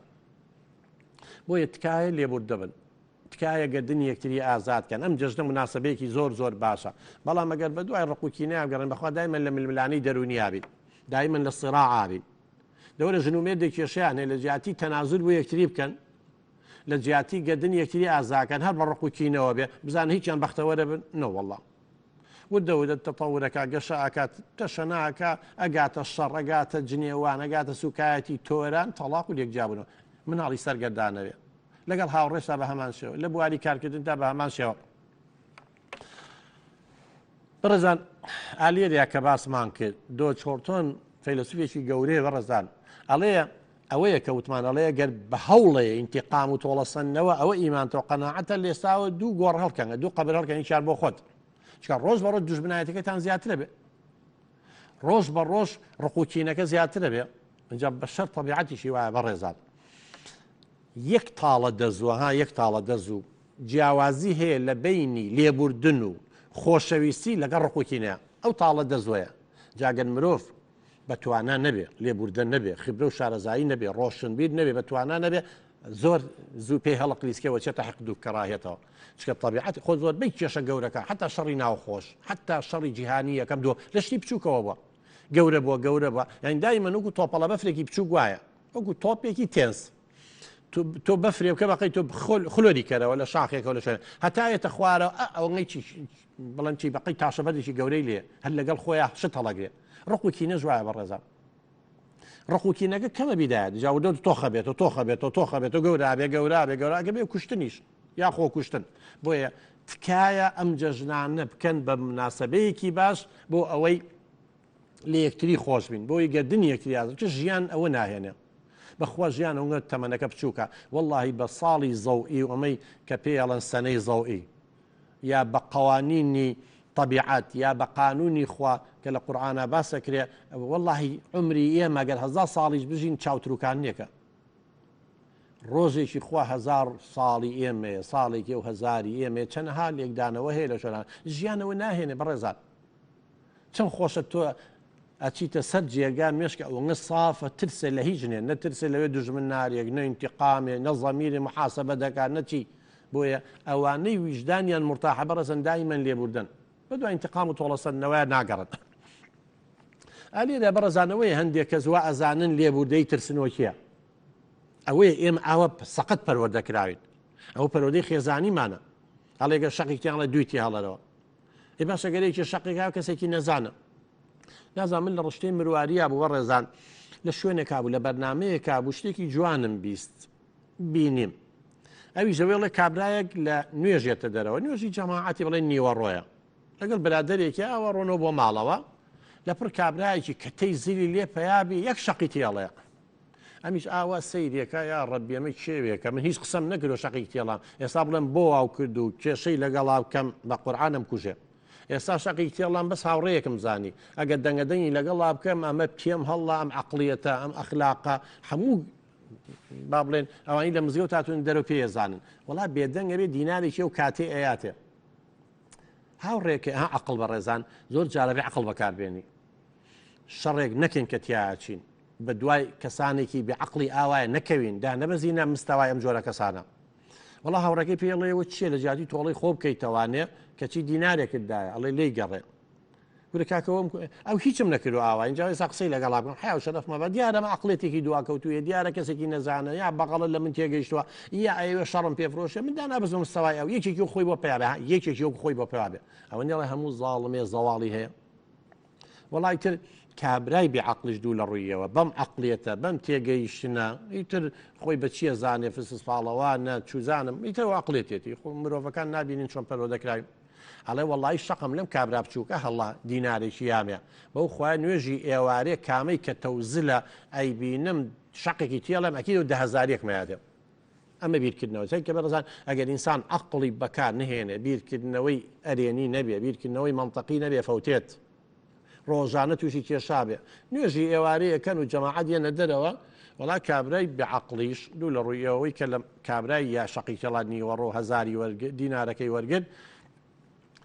بۆیە تکایە لێبوردە بن تکایە گەردنی یەکتری ئازادکەن ئەم جەژنە مناسبەیەکی زۆر زۆر باشە بەڵام ئەگەر بە دوای ڕقوکی ناگەڕن بەخوا دایمەن لە ململانەی دەرونیا بین دایمەن لە سیراع بین دەورە ژنومێردێک کێشیان هەیە لە جیاتی تەنازول بۆ یەکتری بکەن لە جیاتی گەردنی یەکتری ئازاکەن هەر بە ڕقوکینەوە بێ بزان هیچیان بەختەوەرە بن نەوەڵڵا وردەوردە تەتەورەکە گەشە ئاکات تەشە ناکە ئەگاتە شەڕ ئەگاتە جنێوان ئەگاتە سوکایەتی تۆران تەڵاق و لێکجیابوونەوە مناڵی سەرگەردانەوێ لەگەڵ هاوڕێشتا بە هەمان شێوە لە بواری کارکردندا بە هەمان شێوە بەڕێزان ئالێریا کە باسمان کرد دۆ چۆرتۆن فەیلسوفێکی گەورەیە بەڕێزان ئەڵەیە ئەوەیە کە وتمانەڵەیە گەر بە هەوڵەیە ئینتیقام و تۆڵەسەندنەوە ئەوە ئیمانتەوە قەناعەتە لێستاوە دوو گۆڕ هەڵکەنە دوو قەبر هەڵکەنی چار بۆ خۆت چکە ڕۆژ بە ڕۆژ دوژمنایەتەکەتان زیاترە بێ ڕۆژ بە ڕۆژ ڕقوکینەکە زیاترە بێ اینجا بە شەر تەبیعەتیشی وایە بەڕێزان یەک تاڵە دەزووە ها یەک تاڵە دەزوو جیاوازی هەیە لە بینی لێبوردن و خۆشەویستی لەگەڵ ڕقوکینەیە ئەو تاڵە دەزوەیە جاگەن مرۆڤ بەتوانە نەبێ لێبوردە نەبێ خبرە و شارەزایی نەبێ ڕۆشنبیر نەبێ بەتوانە نەبێ زۆر زوو پێی هەڵق لیسکەوە چێتە حەقد و کەڕاهێتەوە چکە طبیعەت خۆ زۆر بەی کێشە گەورەکە حتا شەڕی ناوخۆش حتا شەڕی جیهانی یەکەم دۆ لە شتی بچووکەوە بووە گەورە بووە گەورە بووە یانی دایمە وەکو تۆپەڵە بەفرێکی بچوو گوایە وەکو تۆپێکی تێنس تۆ بەفرێ بکە بەقەی تۆ خلۆری کەرەوە لە شاخێکەوە لە شوێن هەتایەتە خوارەوە ئەوەی بڵند چی بەقەی تاشەبەرێکی گەورەی لێ هەر لەگەڵ خۆیان شت هەڵەگرێ ڕقوکی نەژوایە بەڕێزان ڕقوکینەکە کەمە بیدایە جاودە تۆخە بێت و تۆخە بێت و تۆخە بێت و گەورابێ گەورابێ گەوراگە بێ کوشتنیش یا خۆ کوشتن بۆیە تکایە ئەم جەژنانە بکەن بە مناسبەیەکی باش بۆ ئەوەی لە یەکتری خۆش بین بۆی گەردنی یەکتریازم چ ژیان ئەوە ناهێنێ بەخوا ژیان ئەوە تەمەنەکە بچووکە واللهی بە ساڵی زەوئی و ئەمەی کە پێڵەن سەنەی زەوئی یا بە قوانینی طبیعەت یا بە قانونی خوا کە لە قورئانە باسەکرێ واللهی عمری ئێمە گەر 1000 ساڵیش بژین چاوتروکان نییەکە ڕۆژێکی خوا 1000 ساڵی ئێمەیە ساڵێکی و هەزاری ئێمێ چەندها لێکدانەوە هەیە لە شوێنان ژیانەوە ناهێنێ بەڕێزان چەند خۆشە تۆ ئەچیتە سەر جێگا مێشکە ئەوەنە سافە ترسێ لە هیچ نێ نەترسێ لەوێ دوژمن نارێک نە ئینتیقامێ نە زەمیری محاسەبە دەکات نەچی بۆیە ئەوانەی ویژدانیان مرتاحە بەڕێزن دایمەن لێبوردن بەدوای ئینتیقام و تۆڵەسەندنەوەیە ناگەڕن ئالێدا بەڕێزانەوەی هەندێک کە زوا ئەزانن لێبوردەی ترسنەوە کیە ئەوەیە ئێمە ئاوە سەقەت پەروەردەکراوین ئەو پەروەردەی خێزانیمانە هەڵێگە شەقێکیان لە دویتی هەڵەرەوە ئێ باشە گەرەیەکی شەقێکا کەسێکی نەزانە نازان من لە ڕشتەی مرواریە بوو بەڕێزان لە شوێنێکا بوو لە بەرنامەیەکا بوو شتێکی جوانم بیست بینیم ئەوی ژەوێڵە کابرایەک لە نوێژێتە دەرەوە نوێژی جەماعەتی بڵێ نیوەڕۆیە لەگەڵ برادەرێکی ئەوە ڕۆنەوە بۆ ماڵەوە لە پڕ کابرایەکی کەتەی زیری لێ پەیابی یەک شەقی تێڵەیە ئەمیش ئاوا سەیرێکە یا ڕەبی ئەمە کێوێکە من هیچ قسەم نەکردو شەقی تێڵام ئێستا بڵێم بۆ ئاو کرد و کێشەی لەگەڵا بکەم بە قورئانم کوژێ ئێستا شەقی تێڵام بەس هاوڕێیەکم زانی ئەگەر دەنگەدەنگی لەگەڵا بکەم ئەمە پێم هەڵا ئەم عەقڵیەتە ئەم ئەخلاقە هەموو با بڵێن ئەوانی لە مزگەوت هاتوون دەرەوە پێیەزانن وەڵا بێدەنگە بێ دینارێکی و کاتێ ئەیاتێ هاوڕێکە ها عەقڵ بەڕێزان زۆر جارەبێ عەقڵ بەکاربێنی شەڕێک نەکەین کە تیاچین بە دوای کەسانێکی بێعەقڵی ئاوایە نەکەوین دا نەبەزینە مستەوای ئەم جۆرە کەسانە وەڵا هاوڕێکەی پێڵێەوە چیە لە جیاتی تۆڵی خۆ بکەیتەوانێ کەچی دینارێکت دایە ئەڵێ لێی گەڕێ گورە کاکەوەم ئەو هیچم نەکردو ئاوا اینجا ئێستا قسەی لەگەڵا بکەم حیا و شەرەفمە بە دیارەمە عەقڵێتێکی دواکەوتوویە دیارە کەسێکی نەزانە یا بەقەڵە لە من تێگەیشتووە یا ئەوێ شەڕم پێفرۆشە من دا نابزم مستەوای ئەو یەکێکی خۆی بۆ پێیابێ یەکێکی خۆی بۆ پێوابێ ئەوە نێڵێ هەموو زاڵمێ زەواڵی هەیە وەڵای تر کابرای بێعەقلیش دوو لە ڕوویەوە بەم عەقڵیەتە بەم تێگەیشتنە ئیتر خۆی بە چییە زانێ فسسپاڵەوانە چوزانم ئیتر عەقڵێتێتی خۆ مرۆڤەکان نابینین چۆن پەرۆ دەکراوین ئەڵێ وەڵی شەقم لەم کابرا بچووکە هەڵا دینارێکی یامێ بەو خوای نوێژی ئێوارێ کامەی کە تەوزلە ئەیبینم شەقێکی تێڵم ئەکیدە 10,000 مەیادێ ئەمە بیرکردنەوە کە بەڕزان ئەگەر ئینسان عەقڵی بەکار نهێنێ بیرکردنەوەی ئەرێنی نەبێ بیرکردنەوەی مەنتەقی نەبێ فەوتێت ڕۆژانە تووشی کێشابێ نوێژی ئێوارەیەکەن و جەماعەت یەنە دەرەوە وەڵا کابرای بێعەقلیش دوو لە ڕوویەوەی کە لە کابرای یا شەقی کەڵات نیوەڕۆ هەزاری دینارەکەی وەرگرت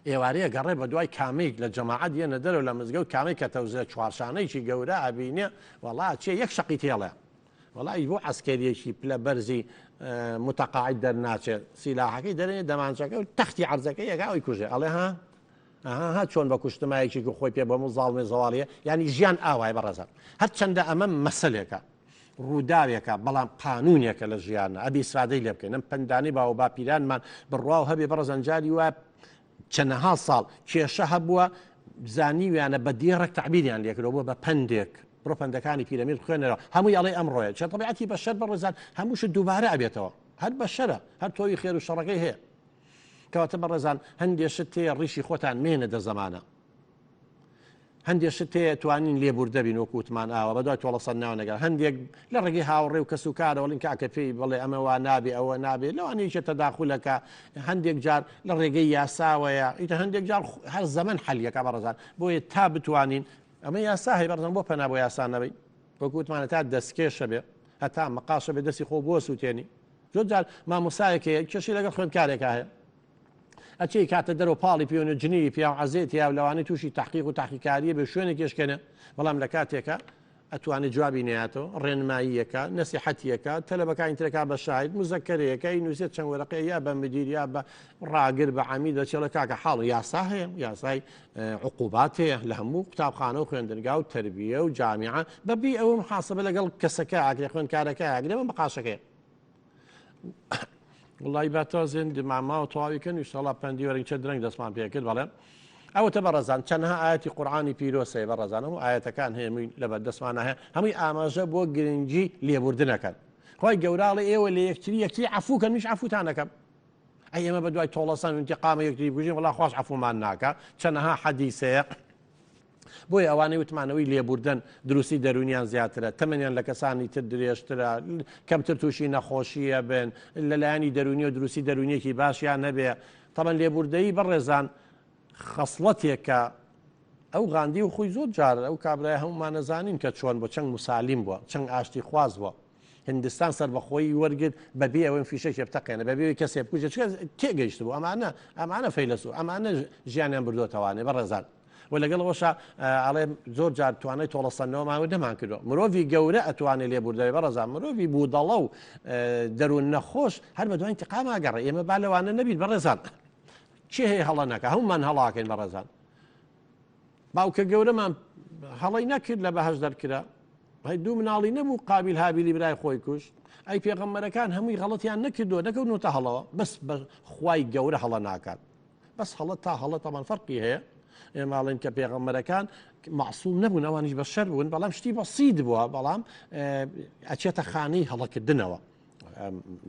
ئێوارەیە گەڕێ بە دوای کامەیەک لە جەماعەت یەنە دەرەوە لە مزگەوت کامەی کە تەوزە چوارشانەیەکی گەورە ئەبینێ وەڵا چێ یەک شەقی تێڵێ وەڵی بۆ عەسکەریەکی پلە بەرزی متەقاعد دەرناچێت سیلاحەکەی دەرێنێ دەمانچەکە و تەختی عەرزەکەی یەکا ئەوی کوژێ ئەڵێ ها چۆن بە کوشتمایەکی خۆی پێ بەمو زاڵمێ زەواڵیە ینی ژیان ئاوای بەڕێزان هەر چەندە ئەمە مەسەلێکە ڕووداوێکە بەڵام قانونیەکە لە ژیانە ئەبی ئیسرادەی لێ بکەین ئەم پەندانی باو باپیرانمان بڕواو هەبێ بەڕەزەنجاری وە چەندەها ساڵ کێشە هەبووە زانیویانە بە دیێڕێک تعبیریان لێکرەوە بووە بە پندێک بڕۆ پەندەکانی پیرەمیر خوێنەرەوە هەمووی ئەڵێ ئەمڕۆیە چە طبیعەتی بەشەر بەڕێزان هەمووش دووبارە ئەبێتەوە هەر بەشەرە هەر تۆی خێر و شەڕەکەی هەیە کەواتە بەڕێزان هەندێشت تەیە ڕیشی خۆتان مێنە دە زەمانە هەندێشت تەیە توانین لێبوردەبین وەکووتمان ئاوە بەدوای تۆڵەسەد ناو نەگەر هەندێک لە ڕێگەی هاوڕێ و کەس و کارەوەڵین کاکە پێی بڵێ ئەمە وا نابێ ئەوە نابێت لەوانەیەکە تەداخولەکە هەندێک جار لە ڕێگەی یاساوەیە ئیتە هەندێک جار هەر زەمن حەلیەکە بەڕێزان بۆیە تا بتوانین ئەمە یاسا هەیە بەڕێزان بۆ پەنا بۆ یاسان نەبێت وەکووتمانە تا دەستکێشە بێ هەتا مەقاشە بێ دەستی خۆ بۆ سووتێنی زۆر جار مامۆسایەکە کێشی لەگەڵ خوێندکارێکە هەیە ئەچی کاتە دەرەوە پاڵی پیاوە جنی پیا عەزێت یا لەوانەی تووشی تحقیق و تحقیقکاریە بە شوێنێک کێشکەنە بەڵام لە کاتێکە ئەتوانێت جوابی ناتەوە ڕێنماییەکە نەسیحەتیەکە تەلەبەکانی ترەکە بە شاید مزەکەرەکەی نووسێت چەند وەرەقەیە یا بە مدیر یا بە ڕاگر بە عەمی دەچێڵە کاکە حاڵ یاسا هەیە یاسای عقوبات هەیە لە هەموو قوتابخانە و خوێندنگا و تەربیە و جامیعە بەبێ ئەوە محاسبە لەگەڵ کەسەکە ئاگرێ خوێندکارەکە ئاگرێمە بەقاشەکەی وڵی باتازێن دماما و تەواویکەن وشتەڵا پەندی وەرەی چە درەنگ دەستمان پێکرد بەڵێ ئەوەتە بەڕێزان چەندها ئاەتی قورآانی پیرۆسەیە بەڕێزانە و ئاەتەکان هەیەمووی لەبەر دەستمانە هەیە هەمووی ئاماژە بۆ گرنگی لێبوردنەکەن خۆی گەوراڵی ئێوە لە یەکتری عەفوکەن میش عەفوتانەکەم ئەی ئێمە بە دوای تۆڵەسان انتقامە یەکتری بژین وڵا خۆش عەفومان ناکە چەندها حەدیسەیە بۆی ئەوانەی وتمانەوەی لێبوردن دروستی دەرونیان زیاترە تەمەنیان لە کەسانی تر درێژترە کەمتر تووشی نەخۆشیە بن لەلایانی دەرونی و دروستی دەرونیەکی باشیان نەبێ تەمەن لێبوردەی بەڕێزان خەسڵەتێکە ئەو غاندی و خۆی زۆر جارە ئەو کابرای هەمومان نەزانین کە چۆن بۆ چەند موسالیم بووە چەند ئاشتی خواز بووە هندستان سەربەخۆی وەرگرت بەبێ ئەوەن فیشەکێ بتەقێنە بەبێ کەسێ بکوژە تێگەیشت بوو ئەمانە فەیلسوف ئەمانە ژیانیان بردوتەوانێ بەڕێزان و لەگەڵ ئەوەشە ئەڵێ زۆر جار توانای تۆڵەسەندنەوەماوە دەمان کردو مرۆڤی گەورە ئەتوانێت لێبوردەوێ بەڕێزان مرۆڤی بوودەڵە و دەروون نەخۆش هەر بە دوای انتقام ئاگەڕێ ئێمە با لەوانە نەبین بەڕێزان چی هەیە هەڵە نەکە هەمومان هەڵاکەین بەڕێزان باوکە گەورەمان هەڵی نەکرد لە بەهەش دەرکرا دوو مناڵی نەبوو قابل هابیلی برای خۆی کوشت ئەی پێغەمبەرەکان هەمووی غەڵەتیان نەکردووە نەکەونەوە هەڵەوە بەس بە خوای گەورە هەڵە ناکات بەس هەڵە تا هەڵە تەمان فەرقی هەیە ئێماڵێن کە پێغەمبەرەکان معسووم نەبوون ئەوانیش بە شەر بوون بەڵام شتی بەسیط بووە بەڵام ئەچێتە خانەی هەڵەکردنەوە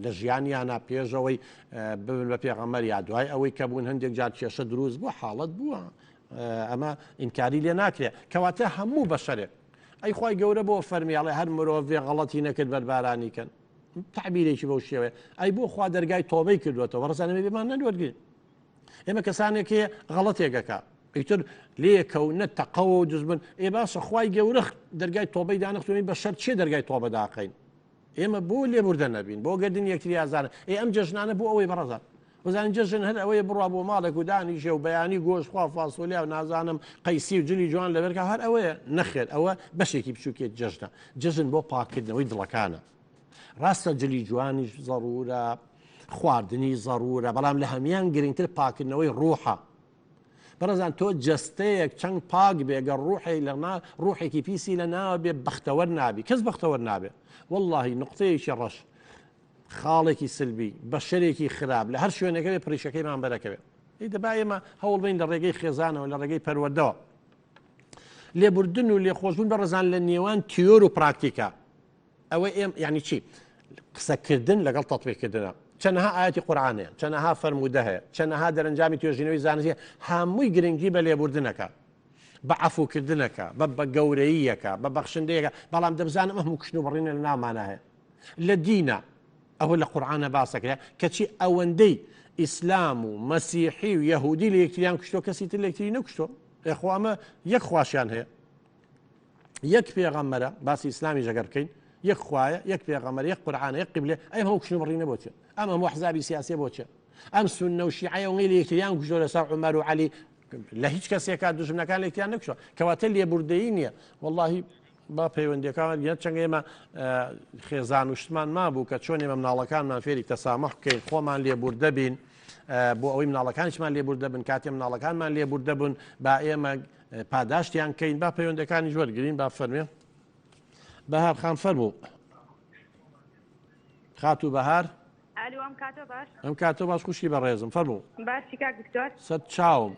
لە ژیانیانە پێشەوەی ببن بە پێغەمبەر یا دوای ئەوەی کە بوون هەندێک جار کێشە دروست بووە حاڵەت بووە ئەمە ئینکاری لێ ناکرێت کەواتە هەموو بەشەرێک ئەی خوای گەورە بۆ فەرمیاڵێ هەر مرۆڤێ غەڵەتی نەکرد بەربارانیکەن تعبیرێکی بەو شێوێ ئەی بۆ خوا دەرگای تۆبەی کردوێتەوە ڕزانەوێ بێمان نەدوەرگین ئێمە کەسانێکی غەڵەتێکەکە ئیتر لێکەونە تەقەوە و دزبن ئێ باشە خوای گەورە دەرگای تۆبەی دانەختوێنی بە شەر چێ دەرگای تۆبە داقین ئێمە بۆ لێبوردە نەبین بۆ گردن یەکتری ئازارە ئەم جەژنانە بۆ ئەوەی بەڕەزان وەزانین جەژن هەر ئەوەیە بڕوا بۆ ماڵێک و دانیشێ و بەیانی گۆشتخوا فاسۆلیا و نازانم قەیسی و جلی جوان لەبەرکە هەر ئەوەیە نەخێت ئەوە بەشێکی بچووکێت جەژنە جەژن بۆ پاکردنەوەی دڵەکانە ڕاستە جلی جوانیش زەڕورە خواردنی زەڕورە بەڵام لە هەمیان گرنگتر پاکردنەوەی ڕوحە بەڕێزان تۆ جەستەیەک چەند پاک بێگە ڕوحێکی پیسی لە ناوە بێ بەختەوەر نابی کەس بەختەوەر نابێ واللهی نقطەیەکی ڕەش خاڵێکی سلبی بە شەرێکی خراپ لە هەر شوێنەکەوێ پریشەکەیمان بەرەکەوێ دەبا ئێمە هەوڵ بین لە ڕێگەی خێزانەوە لە ڕێگەی پەروەردەوە لێبوردن و لێخۆشبوون بەڕێزان لە نێوان تیۆر و پراکتیکا ئەوە ئێم یعنی چی قسەکردن لەگەڵ تەطبیقکردنە چەندها ئاەتی قورئانەیە چەندها فەرموودە هەیە چەندها دەرەنجامی توێژینەوەی زانستی هەمووی گرنگی بە لێبوردنەکە بە عەفوکردنەکە بە گەورەییەکە بە بەخشندەیەکە بەڵام دەبزانم هەموو کشن و بڕینە لە ناومانە هەیە لە دینە ئەوە لە قورئانە باسەکرێ کەچی ئەوەندەی ئیسلام و مەسیحی و یەهودی لە یەکتریان کوشتۆ کەسی تر لە یەکتری نەکوشتۆ ئێخوا ئەمە یەک خواشیان هەیە یەک پێغەمبەرە باسی ئیسلامی ژەگەر بکەین یەک خوایە یەک پێغەمبەر یەک قورئانە یەک قیبلە ئەم هەموو کشن و بڕینە بۆ چێ ئەم هەموو حزابی سیاسی بۆ چێ ئەم سوننە و شیعە و لە یەکتریان کوشتۆ لەسەر عومەر و عەلی لە هیچ کەسێکا دوژمنەکان لە یەکتریان نەکوشتۆ کەواتە لێبوردەیی نییە واللهی با پەیوەندیەکان یەک چەنگ ئێمە خێزان و شتمان مابوو کە چۆن ئێمە مناڵەکانمان فێری تەسامح بکەین خۆمان لێبوردە بین بۆ ئەوەی مناڵەکانیشمان لێبوردە بن کاتێ مناڵەکانمان لێبوردە بوون با ئێمە پاداشتیان کەین با پەیوەندەکانی وەرگرین با فەرمێ بەهار خان فەرموو خات و بەهار ئەم کاتۆ باش خوشی بەڕێزم فەرموو باسی کاک دکتۆر سەد چاوم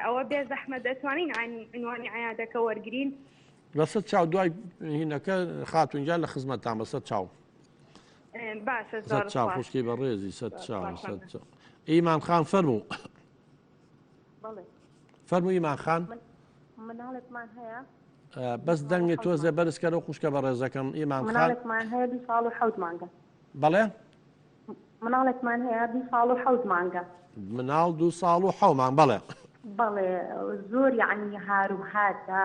ئەوە بێ زەحمەت دەتوانین عنوانی عەیادەکە وەرگرین بەسە چاو دوای هینەکە خاتونجان لە خزمەتتان بەسە چاو باشە چاو خوشکی بە ڕێزی سەد چاو ئیمان خان فەرموو فەرموو ئیمان خان مناڵێکمان هەیە بەس دەنگێت تۆزێ بەرزکەرە و خوشکە بە ڕێزەکەم ئیمان خان مناڵێکمان هەیە 2 ساڵ و 7 مانگە بەڵێ مناڵێکمان هەیە 2 ساڵ و 7 مانگە مناڵ 2 ساڵ و 7 مان بەڵێ بەڵێ زۆر یعنی هار و هاتە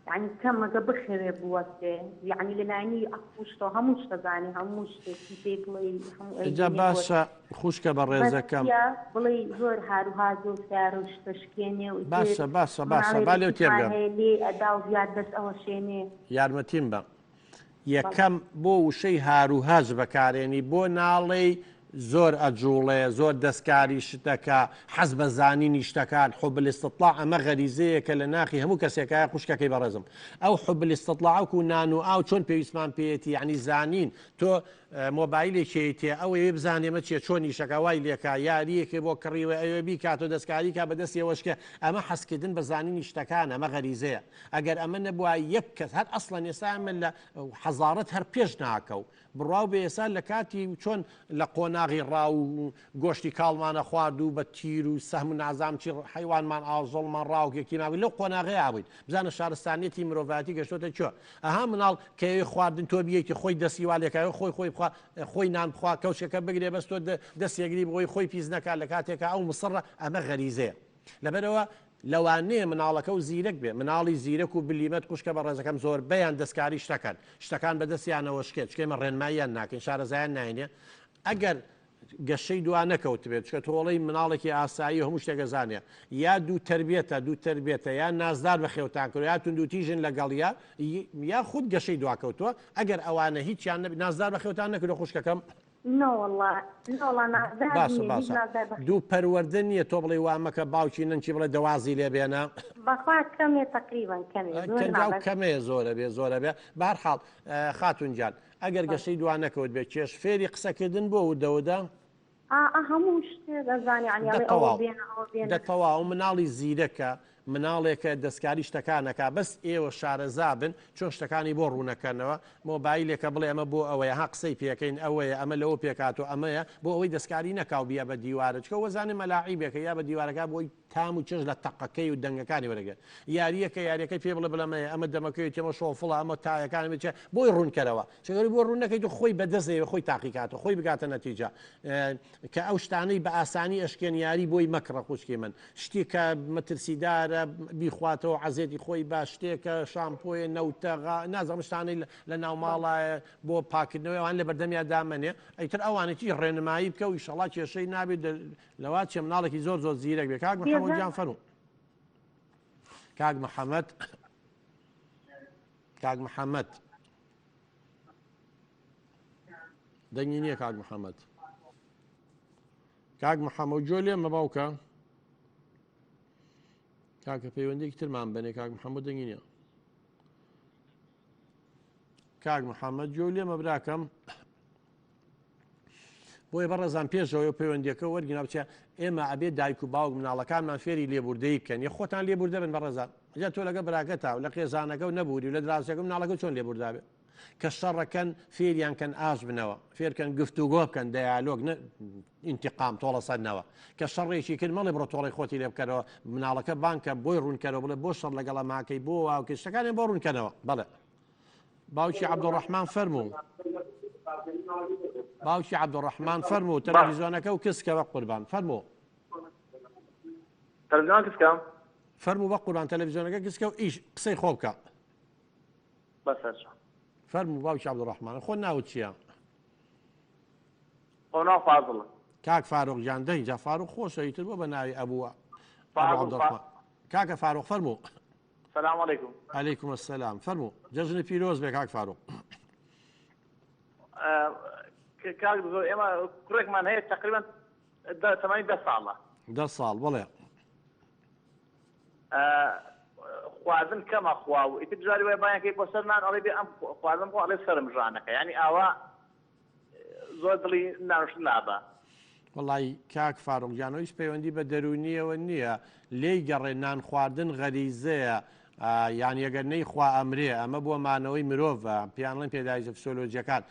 يعني کەمەگە بخێوێ بوەستێ یعنی لەلایەنی ئەخشتۆ هەموو شتەزانانی هەموو شتێکی پێ بڵێ جا باشە خوشکە بە ڕێزەکەم بڵێ زۆر هاروها زۆر سیارە و شتەشکێنێ و باشە با لێو تێبگەم لێ ئەدا و زیاد دەست ئەوە شوێنێ یارمەتیم بە یەکەم بۆ وشەی هاروهاج بەکارێنی بۆ ناڵێی زۆر ئەجوڵێ زۆر دەستکاری شتەکە حەز بە زانینی شتەکان حب الاستطلاع ئەمە غەریزەیەکە لە ناخی هەموو کەسێکایە خوشکەکەی بەڕێزم ئەو حب الاستطلاع وەکو نان و ئاو چۆن پێویستمان پێێتی یعنی زانین تۆ مۆبایلێکێتێ ئەوەیە بزانێمە چێ چۆنی شەکەوای لێکا یاریەکێ بۆ کڕیوە ئەوێ بیکات و دەستکاری کا بەدەستێوەشکە ئەمە حەزکردن بە زانینی شتەکان ئەمە غەریزەیە ئەگەر ئەمە نەبووە یەک کەس هەر ئەسڵەن ئێستا من لە حەزارەت هەر پێش ناکەو بڕاو بە ئێستا لە کاتی چۆن لە قۆناغی ڕاو و گۆشتی کاڵمانە خوارد و بە تیر و سەهم و نازام چی حیوانمان ئاژەڵمان ڕاوکێکی ناوی لەو قۆناغی ئابووین بزانە شارستانێتی مرۆڤاتی گەشتۆتە چۆ ئەها مناڵ کەوێ خواردن تۆ بیەکی خۆی دەسیوالێکەوە خۆی نان بخوا کەوشەکە بگرێ بەس تۆ دەستێگری بۆی خۆی پیس نەکات لە کاتێکە ئەو مسڕە ئەمە غەریزەیە لەبەرەوە لەوانەیە مناڵەکە و زیرەک بێ مناڵی زیرەک و بلیمەت خوشکە بە ڕێزەکەم زۆر بەیان دەستکاری شتەکان بەدەستیانەوە شکێت چکەمە ڕێنماییان ناکەین شارەزایان ناینێ ئەگەر گەشەی دووان نەکەوت بێت چکە تۆڵەی مناڵێکی ئاسایی هەموو شتێکە زانێ یا دوو تربێتە یا نازدار بە خێوتان کرد یا توندوتیژن لەگەڵیا یا خود گەشەی دواکەوتووە ئەگەر ئەوانە هیچیان نازدار بە خێوتان نەکرد خوشکەکەم دوو پەروەردە نییە تۆ بڵێ وامەکە باوکی نەنچی بڵێ دەوازی لێ بێنە کەمێ زۆرە بێ زۆرە بێ بەهەرحاڵ خاتونجان ئەگەر گەشەی دوان نەکەوت بێت چێش فێری قسەکردن بۆ و دەودا هەموو دەتەواو مناڵی زیرەکە مناڵێکە دەستکاری شتەکانەکە بەس ئێوە شارەزا بن چۆن شتەکانی بۆ ڕوونەکەنەوە مۆبایلێکە بڵێ ئەمە بۆ ئەوەیە ها قسەی پێەکەین ئەوەیە ئەمە لەوە پێکات و ئەمەیە بۆ ئەوەی دەستکاری نەکاو بیا بە دیوارە چکە وەزانێ مەلاعیبێکە یا بە دیوارەکە بۆی تام و چێژ لە تەقەکەی و دەنگەکانی وەرەگە یاریەکەی پێ بڵێ بڵەمەیە ئەمە دەمەکەی تێمە شۆفڵە ئەمە تایەکانی بچێ بۆی ڕوونکەرەوە چگەری بۆ ڕوون نەکەیت و خۆی بەدەستەوە خۆی تاقیکاتە خۆی بگاتە نەتیجە کە ئەو شتانەی بە ئاسانی ئەشکێن یاری بۆی مەکڕە خوشکی من شتی کە مەترسیدارە بیخواتەوە عەزێتی خۆی با شتێکە شامپۆیە نەوتەغا نازەم شتانەی لە ناوماڵایە بۆ پاکردنەوەی ئەوان لە بەردەمیا دامەنێ ئەیتر ئەوانێکی ڕێنمایی بکە و ئیشەڵا کێشەی نابێت لەوات چێ مناڵێکی زۆر زۆر زیرەک بێ کاک محەممەد جان فەرموو کاک محەممەد دەنگی نییە کاک محەممەد جۆ لێ مەباوکە کاکە پەیوەندێکی ترمان بنێ کاک محەممەد دەنگی نییە کاک محەممەد جۆ لێ مەبراکەم بۆیە بەڕێزان پێشەوەی پەیوەندیەکە وەرگنا بچە ئێمە ئەبێ دایک و باوک مناڵەکانمان فێری لێبوردەی بکەن یە خۆتان لێبوردە بن بەڕێزان جا تۆ لەگە براکەتاو لە قێزانەکە و نەبووری و لە دراسەکە مناڵەکە چۆن لێبوردا بێ کە شەڕەکەن فێریان کەن ئاش بنەوە فێرکەن گفتوگۆ بکەن دەیالۆگ ئینتیقام تۆڵە سەدنەوە کە شەڕێکی کرد مەڵێ بڕۆ تۆڵی خۆتی لێ بکەرەوە مناڵەکە بانکە بۆی ڕوونکەرەوە بڵێ بۆ شەڕ لەگەڵە ماکەی بۆ واوکە شتەکانیان بۆ ڕوونکەنەوە بەڵێ باوکی عەبدوڕەحمان فەرموو باوکی عەبدوڕەحمان فەرموو تەلەڤیزۆنەکە و کسکەوە قوربان فەرموو تەلەڤیزۆن کسکە فەرموو بە قوربان تەلەڤیزۆنەکە کسکە و ئیش قسەی خۆ بکە فەرموو باوکی عەبدوڕەحمان خۆ ناوت چییە؟ خۆناو فازڵە کاک فاروق جان دەی جا فاروق خۆشە ئیتر بۆ بە ناوی ئەبووە عەبدوڕەحمان کاکە فاروق فەرموو سلام علیکم عەلەیکوم السلام فەرموو جەژنی پیرۆز بێ کاک فاروق کاک زۆر ئێمە کوڕێکمان هەیە تقریبا تەمەنی 10 ساڵە 10 ساڵ بڵێ خواردن کەمە خوا و ئیتر جاری وای بایەکەی بۆ سەرمان ئەڵێ بێ ئەم خواردن بۆ ئەڵێ سەرم ژانەکە یعنی ئاوا زۆر دڵی ناوشت نابە وڵی کاک فاروق جانەوەیش پەیوەندی بە دەرونیەوە نییە لێی گەڕێ نان خواردن غەریزەیە یان ئەگەر نەیخوا ئەمرێ ئەمە بۆ مانەوەی مرۆڤە پیانڵێن پێداویە فسیۆلۆجیەکان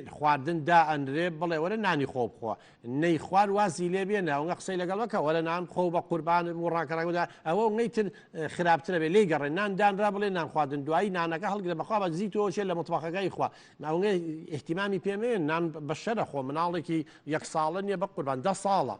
خواردن دا ئەندرێ بڵێ وەرە نانی خۆ بخۆ نەی خوار وازی لێ بێنە ئەوە قسەی لەگەڵەکە وەرە نان خۆ بە قوربان و ڕاکەڕاکدا ئەوە نەیتر خراپترە بێ لێی گەڕێ نان دانرا بڵێ نان خواردن دوایی نانەکە هەڵگرە بەخوا بە زییتەوە چێت لە متبەخەکەی خوا ئەوێ احتیمامی پێمێن نان بە شەرە خۆ مناڵێکی 1 ساڵە نیە بە قوربان 10 ساڵە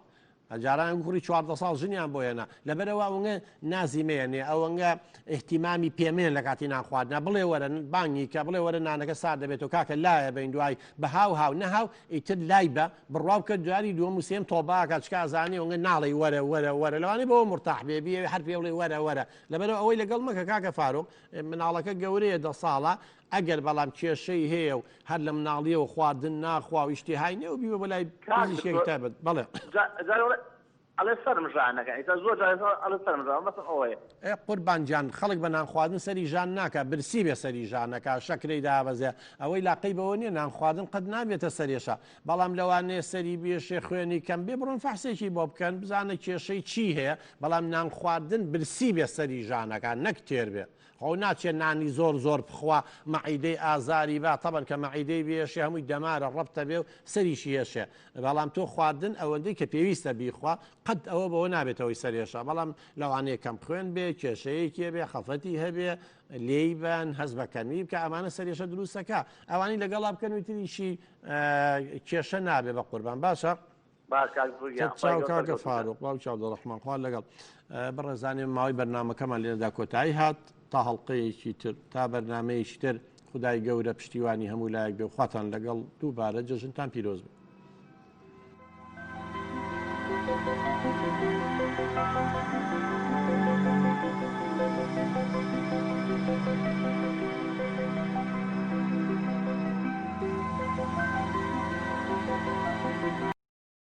جاران کوڕی 14 ساڵ ژنیان بۆ هێنا لەبەرەوە ئەوەنگە نازیمێنێ ئەوەنگە احتیمامی پێمێن لە کاتی نانخواردنا بڵێ وەرە بانگی کە بڵێ وەرە نانەکە سار دەبێت و کاکە لایە بین دوای بە هاو نەهاو ئیتر لای بە بڕواو کە دواری دووەم و سێم تۆباکە چکە ئازانی ئەوەنگە ناڵی وەرە لەوانەیە بەوە مرتاح بێ بێ هەر پێ بڵێ وەرە لەبەرەوە ئەوەی لەگەڵ مەکە کاکە فاروق مناڵەکە گەورەیە 10 ساڵە ئەگەر بەڵام کێشەی هەیە و هەر لە مناڵیەوە خواردن ناخوا و ئیشتیهای نێ و بیوە بەلای پزیشکێک تایبەت بەڵێ ئەڵێ سەرمژانەکە ئیتا زۆر ئەڵێ سەرمژان مەسن ئەوەیە قوربانجان خەڵک بە نان خواردن سەری ژان ناکە برسی بێ سەری ژانەکە شەکرەی دابەزێ ئەوەی لاقەی بەوە نییە نان خواردن قەت نابێتە سەرێشە بەڵام لەوانەیە سەری بێشێ خوێنی کەم بێ بڕۆن فەحسێکی بۆ بکەن بزانە کێشەی چی هەیە بەڵام نان خواردن برسی بێ سەری ژانەکە نەک تێر بێ خۆ ناچێت نانی زۆر بخوا مەعیدەی ئازاری با تەبەن کە مەعیدەی بێشێ هەمووی دەمارە ڕەبتە بێ و سەریشی هێشێ بەڵام تۆ خواردن ئەوەندەی کە پێویستە بیخوا قەت ئەوە بەوە نابێتەوەی سەرێشە بەڵام لەوانەیە کەم خوێن بێ کێشەیەکێ بێ خەفەتی هەبێ لێیبەن هەز بەکەنی بکە ئەمانە سەرێشە دروستەکە ئەوانی لەگەڵا بکەن و تریشی کێشە نابێ بە قوربان باشە کاکە فاروق باو چاو دەڕەحمان خوار لەگەڵ بڕێزانێ ماوەی بەرنامەکەمان لێنەدا کۆتایی هات تا هەڵلقەیەکی تر تا بەرنمەیەکی تر خدای گەورە پشتیوانی هەموو لایەک بێ و خواتان لەگەڵ دووبارە جەژنتان پیرۆز بێ.